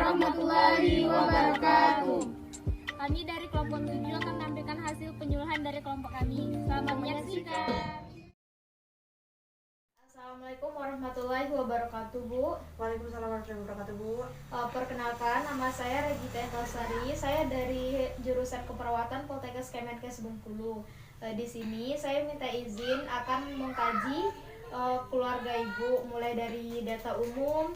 warahmatullahi wabarakatuh. Kami dari kelompok 7 akan menampilkan hasil penyuluhan dari kelompok kami. Selamat menyaksikan. Assalamualaikum warahmatullahi wabarakatuh, Bu. Waalaikumsalam warahmatullahi wabarakatuh, Bu. Perkenalkan, nama saya Regita Entasari. Saya dari jurusan keperawatan Poltekkes Kemenkes Bengkulu. Di sini saya minta izin akan mengkaji keluarga Ibu, mulai dari data umum,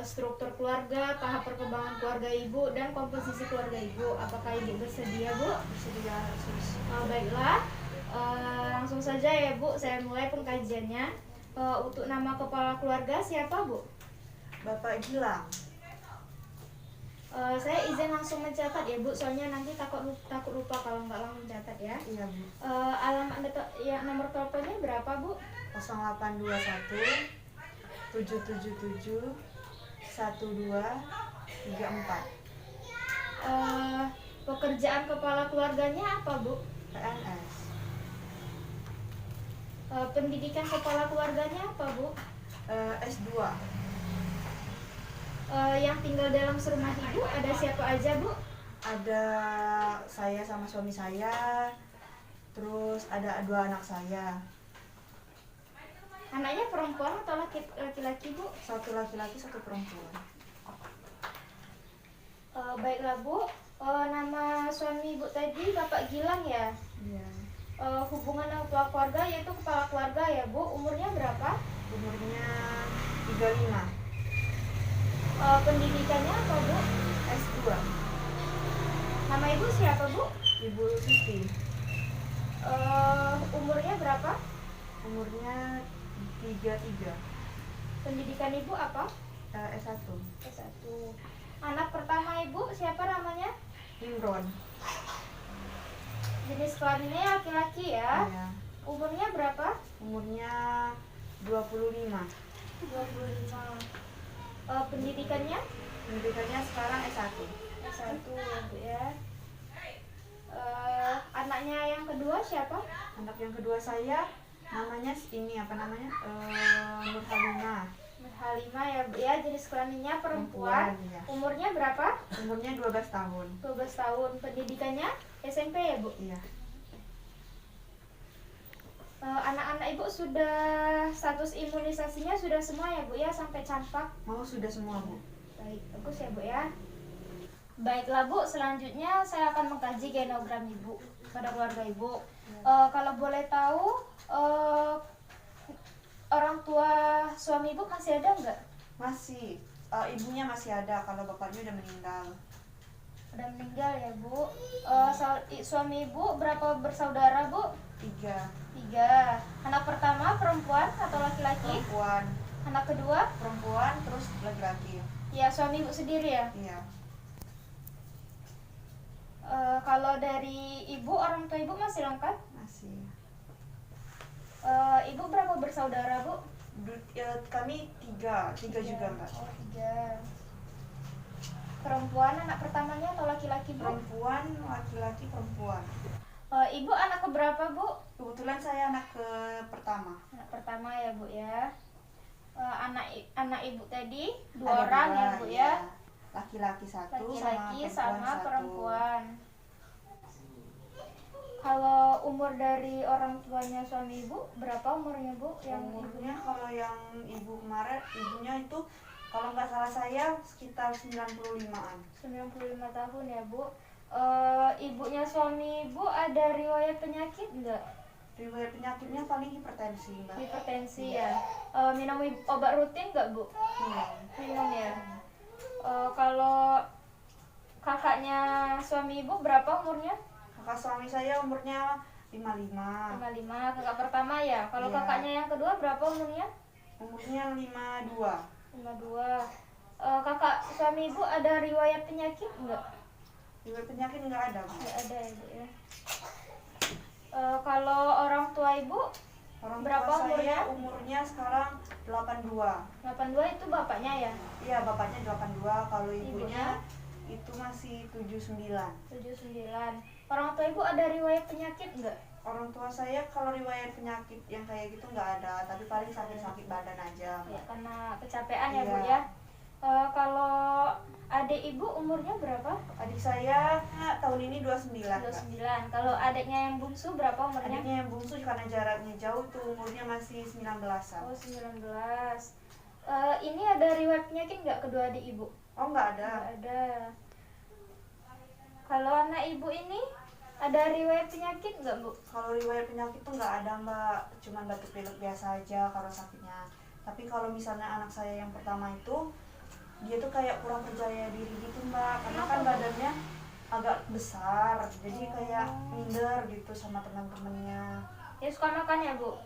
struktur keluarga, tahap perkembangan keluarga Ibu, dan komposisi keluarga Ibu. Apakah Ibu bersedia, Bu? Bersedia, sus. Baiklah, langsung saja ya, Bu. Saya mulai pengkajiannya. Untuk nama kepala keluarga siapa, Bu? Bapak Gilang. Saya izin langsung mencatat ya, Bu. Soalnya nanti takut lupa kalau nggak langsung catat ya. Iya, Bu. Alamat ya, nomor teleponnya berapa, Bu? 0821 777 1234. Pekerjaan kepala keluarganya apa, Bu? PNS. Pendidikan kepala keluarganya apa, Bu? S2. Yang tinggal dalam serumah Ibu ada siapa aja, Bu? Ada saya sama suami saya. Terus ada 2 anak saya. Anaknya perempuan atau laki-laki, Bu? 1 laki-laki, 1 perempuan. Baiklah, Bu. Nama suami Ibu tadi Bapak Gilang ya? Iya. Hubungan ketua keluarga yaitu kepala keluarga ya, Bu. Umurnya berapa? Umurnya 35. Pendidikannya apa, Bu? S2. Nama Ibu siapa, Bu? Ibu Siti. Umurnya berapa? Umurnya 33. Pendidikan Ibu apa? S1. S1. Anak pertama Ibu siapa namanya? Imron. Jenis kelaminnya laki-laki ya? Iya. Umurnya berapa? Umurnya 25. 25. Pendidikannya? Pendidikannya sekarang S1. S1 Bu ya. Anaknya yang kedua siapa? Anak yang kedua saya namanya Nur Halimah. Halimah ya Bu ya. Jenis kelaminnya perempuan. Ya. Umurnya berapa? Umurnya 12 tahun. 12 tahun. Pendidikannya SMP ya, Bu? Iya. Anak-anak Ibu sudah status imunisasinya sudah semua ya, Bu ya, sampai campak? Mau sudah semua, Bu. Baik, bagus ya, Bu ya. Baiklah, Bu, selanjutnya saya akan mengkaji genogram Ibu pada keluarga Ibu. Kalau boleh tahu, orang tua suami Ibu masih ada nggak? Masih. Ibunya masih ada, kalau bapaknya udah meninggal. Udah meninggal ya, Bu. Suami Ibu berapa bersaudara, Bu? 3. 3. Anak pertama perempuan atau laki-laki? Perempuan. Anak kedua? Perempuan, terus laki-laki. Ya, suami Ibu sendiri ya? Iya. Kalau dari Ibu, orang tua Ibu masih lengkap? Masih. Ibu berapa bersaudara, Bu? Kami 3 juga, Mbak. Oh, 3. Perempuan anak pertamanya atau laki-laki, Bu? Perempuan, laki-laki, perempuan. Ibu anak keberapa, Bu? Kebetulan saya anak ke pertama. Anak pertama ya, Bu ya. Anak Ibu tadi 2 Ada orang 2, ya, Bu ya. Laki-laki 1 Laki-laki sama sama perempuan 1. perempuan. Kalau umur dari orang tuanya suami Ibu berapa umurnya, Bu? Yang Umurnya kalau yang ibu kemarin, ibunya itu kalau nggak salah saya sekitar 95-an. 95 tahun ya, Bu. Ibunya suami Ibu ada riwayat penyakit enggak? Riwayat penyakitnya paling hipertensi, Mbak. Hipertensi ya. Minum obat rutin enggak, Bu? Minum ya. Kalau kakaknya suami Ibu berapa umurnya? Kakak suami saya umurnya 55. 55. Kakak pertama ya. Kalau Iya. kakaknya yang kedua berapa umurnya? Umurnya 52. 52. Kakak suami Ibu ada riwayat penyakit enggak? Riwayat penyakit nggak ada, Bu. Enggak ada ya, Bu ya. Kalau orang tua Ibu Orang berapa tua umurnya? saya umurnya sekarang 82. 82 itu bapaknya ya? Iya, bapaknya 82. Kalau ibunya itu masih 79. 79. Orang tua Ibu ada riwayat penyakit enggak? Orang tua saya kalau riwayat penyakit yang kayak gitu nggak ada, tapi paling sakit-sakit badan aja. Ya, karena kecapean ya, Bu Iya. ya. Kalau adik adik ibu umurnya berapa? Adik saya tahun ini 29. Kak. 29. Kalau adiknya yang bungsu berapa umurnya? Adiknya yang bungsu karena jaraknya jauh tuh umurnya masih 19-an. Oh, 19. Ini ada riwayat penyakit nggak kedua adik ibu? Oh, nggak ada. Nggak ada. Kalau anak ibu ini ada riwayat penyakit nggak, Bu? Kalau riwayat penyakit tuh nggak ada, Mbak. Cuman batuk pilek biasa aja kalau sakitnya. Tapi kalau misalnya anak saya yang pertama itu, dia tuh kayak kurang percaya diri gitu, Mbak. Karena kan badannya agak besar, jadi kayak minder gitu sama teman-temannya. Ya suka makan ya, Bu?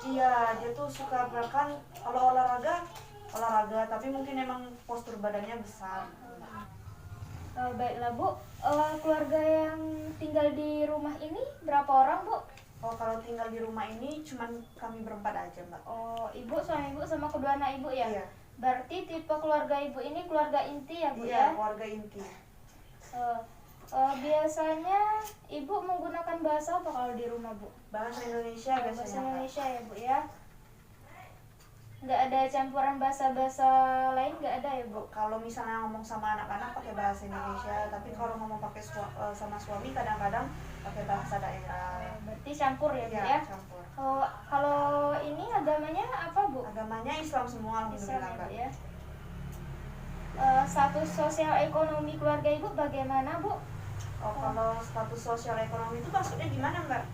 Iya, dia tuh suka makan. Kalau olahraga, tapi mungkin emang postur badannya besar. Baiklah, Bu. Keluarga yang tinggal di rumah ini berapa orang, Bu? Oh, kalau tinggal di rumah ini cuman kami berempat aja, Mbak. Oh, ibu, suami ibu sama kedua anak ibu ya? Iya. Berarti tipe keluarga ibu ini keluarga inti ya, Bu Iya, ya? keluarga inti. Biasanya ibu menggunakan bahasa apa kalau di rumah, Bu? Bahasa Indonesia Bahasa biasanya, Kak. Indonesia ya, Bu ya? Nggak ada campuran bahasa-bahasa lain, nggak ada ya, Bu? Kalau misalnya ngomong sama anak-anak pakai bahasa Indonesia, tapi kalau ngomong pakai sama suami kadang-kadang pakai bahasa daerah. Berarti campur ya, Bu Iya, ya? campur. Kalau ini agamanya apa, Bu? Agamanya Islam semua, Islam alhamdulillah, ya, Kak. Bu ya? Status sosial ekonomi keluarga ibu bagaimana, Bu? Oh, kalau status sosial ekonomi itu maksudnya gimana, Mbak?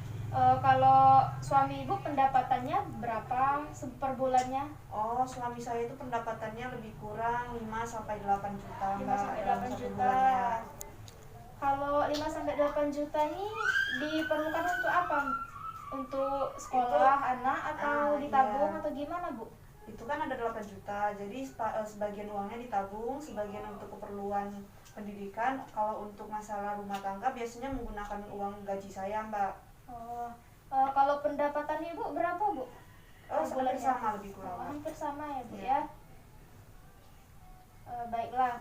Kalau suami ibu pendapatannya berapa per bulannya? Oh, suami saya itu pendapatannya lebih kurang 5-8 juta, 5 Mbak, sampai dalam 8 satu juta. bulannya. Kalau 5 sampai 8 juta ini diperlukan untuk apa? Untuk sekolah anak atau ditabung iya. atau gimana, Bu? Itu kan ada 8 juta, jadi sebagian uangnya ditabung, sebagian untuk keperluan pendidikan. Kalau untuk masalah rumah tangga biasanya menggunakan uang gaji saya, Mbak. Oh, kalau pendapatan ibu berapa, Bu? Oh, Per hampir bulannya? sama lebih kurang. Oh, Mbak. hampir sama ya, Bu Iya. ya. Baiklah.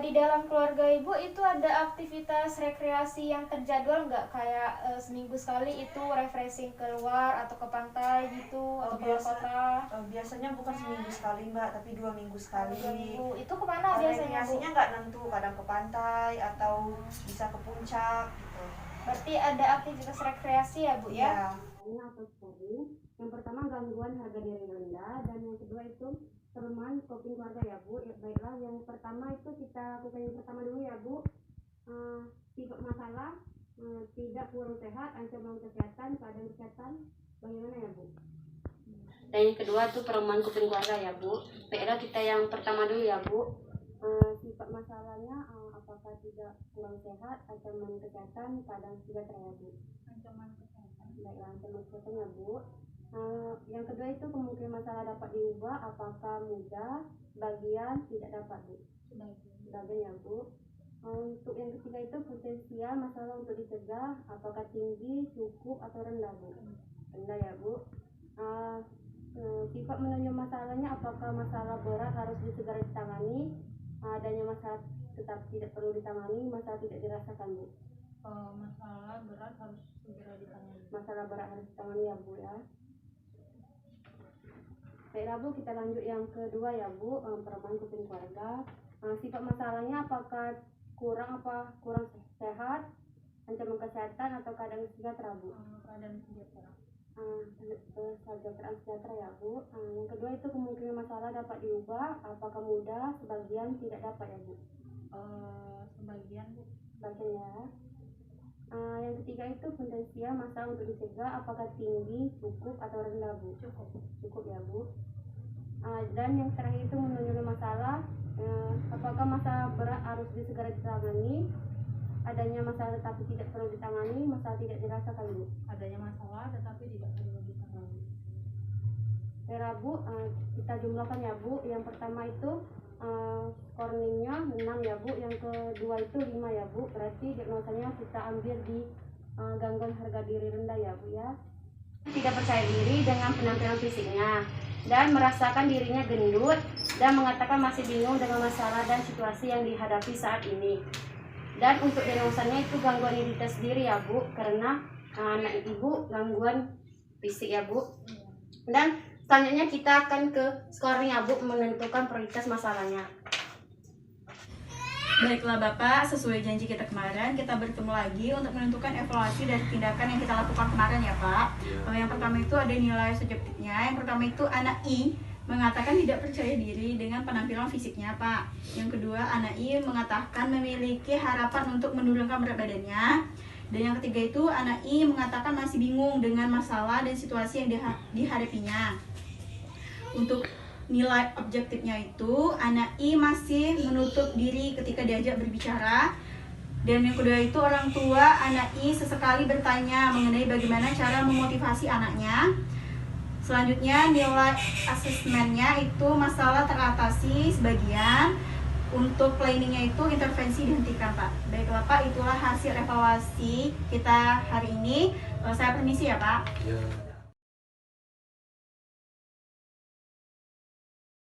Di dalam keluarga ibu itu ada aktivitas rekreasi yang terjadwal nggak? Kayak seminggu sekali itu refreshing keluar atau ke pantai gitu atau keluar kota? Biasanya bukan seminggu sekali, Mbak, tapi 2 minggu sekali. 2 minggu. Itu kemana biasanya, Bu? Rekreasinya nggak nentu, kadang ke pantai atau bisa ke puncak gitu. Berarti ada aktivitas rekreasi ya, Bu ya? Iya. Atau scoring. Yang pertama gangguan harga diri rendah, dan yang kedua itu pelemahan coping keluarga ya, Bu. Ya, baiklah, yang pertama itu kita bukan yang pertama dulu ya, Bu. Tipe masalah, tidak kurang sehat, ancaman kesehatan, keadaan kesehatan, bagaimana ya, Bu? Dan yang kedua itu pelemahan coping keluarga ya, Bu. Baiklah, kita yang pertama dulu ya, Bu. Sifat masalahnya apakah tidak kurang sehat, ancaman kesehatan, keadaan sejahtera ya, Bu. Ancaman kesehatan. Baiklah, ancaman kesehatan ya, Bu. Yang kedua itu kemungkinan masalah dapat diubah, apakah mudah, sebagian, tidak dapat, Bu. Sebagian ya, Bu. Untuk yang ketiga itu potensial masalah untuk dicegah, apakah tinggi, cukup, atau rendah, Bu. Rendah ya, Bu. Sifat menunjuk masalahnya, apakah masalah berat harus segera ditangani, adanya masalah tetap tidak perlu ditangani, masalah tidak dirasakan, Bu. Masalah berat harus segera ditangani. Masalah berat harus ditangani ya, Bu ya. Baiklah, Bu, kita lanjut yang kedua ya, Bu. Pelemahan coping keluarga. Sifat masalahnya apakah kurang sehat, ancaman kesehatan, atau keadaan sejahtera, Bu. Keadaan sejahtera. Kesejahteraan sejahtera ya, Bu. Yang kedua itu kemungkinan masalah dapat diubah, apakah mudah, sebagian, tidak dapat ya, Bu. Sebagian, Bu. Sebagian ya. Yang ketiga itu potensial masalah untuk dicegah, apakah tinggi, cukup, atau rendah, Bu. Cukup ya, Bu. Dan yang terakhir itu menunjukkan masalah, apakah masalah berat harus segera ditangani, adanya masalah tetapi tidak perlu ditangani, masalah tidak dirasakan, Bu. Adanya masalah tetapi tidak perlu ditangani. Ya, Bu, kita jumlahkan ya, Bu. Yang pertama itu skornya 6 ya, Bu. Yang kedua itu 5 ya, Bu. Berarti diagnosanya kita ambil di gangguan harga diri rendah ya, Bu ya. Tidak percaya diri dengan penampilan fisiknya dan merasakan dirinya gendut dan mengatakan masih bingung dengan masalah dan situasi yang dihadapi saat ini. Dan untuk diagnosanya itu gangguan identitas diri ya, Bu, karena anak ibu gangguan fisik ya, Bu. Dan selanjutnya kita akan ke skornya, Bu, menentukan prioritas masalahnya. Baiklah Bapak, sesuai janji kita kemarin, kita bertemu lagi untuk menentukan evaluasi dari tindakan yang kita lakukan kemarin ya Pak. Kalau yang pertama itu ada nilai subjektifnya. Yang pertama itu anak I mengatakan tidak percaya diri dengan penampilan fisiknya Pak. Yang kedua, anak I mengatakan memiliki harapan untuk menurunkan berat badannya. Dan yang ketiga itu anak I mengatakan masih bingung dengan masalah dan situasi yang dihadapinya. Untuk nilai objektifnya itu anak I masih menutup diri ketika diajak berbicara. Dan yang kedua itu orang tua anak I sesekali bertanya mengenai bagaimana cara memotivasi anaknya. Selanjutnya nilai asesmennya itu masalah teratasi sebagian. Untuk planningnya itu intervensi dihentikan Pak. Baiklah Pak, itulah hasil evaluasi kita hari ini. Saya permisi ya Pak. Ya.